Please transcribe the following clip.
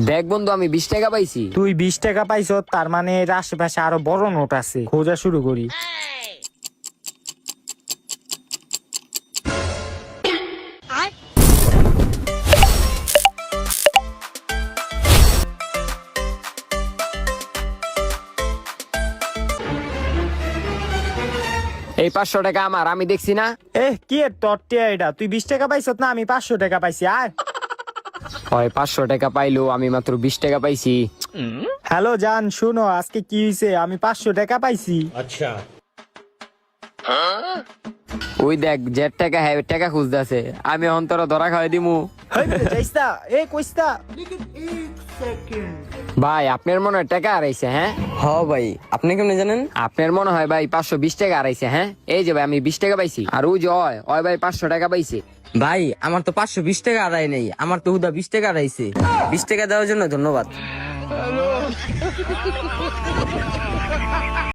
দেখ বন্ধু, আমি 20 টাকা পাইছি। তুই 20 টাকা পাইছ, তার মানে এর আশেপাশে আরো বড় নোট আছে, খোঁজা শুরু করি। এই 500 টাকা আমার, আমি দেখছি না। কি এর তোর টিয়া এটা? তুই 20 টাকা পাইছ না, আমি 500 টাকা পাইছি। আয়। হয় 500 টাকা পাইলো, আমি মাত্র 20 টাকা পাইছি। হ্যালো জান, শুনো আজকে কি হইছে? আমি 500 টাকা পাইছি। ওই দেখ, যে টাকা হ্যাঁ টাকা খুঁজতেছে, আমি অন্তর ধরা খাওয়াই দিমু। হেই বেটা, যাইস্তা কইস্তা। ভাই আপনার মনে হয় টাকা হারাইছে? হ্যাঁ হ ভাই, আপনি কেমনে জানেন? আপনার মনে হয় ভাই 520 টাকা হারাইছে। হ্যাঁ এই যে ভাই, আমি 20 টাকা পাইছি। আর ওই যে ওই ভাই 500 টাকা পাইছে। ভাই আমার তো 520 টাকা আড়াই নেই, আমার তো হুদা 20 টাকা আড়াইছে। 20 টাকা দেওয়ার জন্য ধন্যবাদ।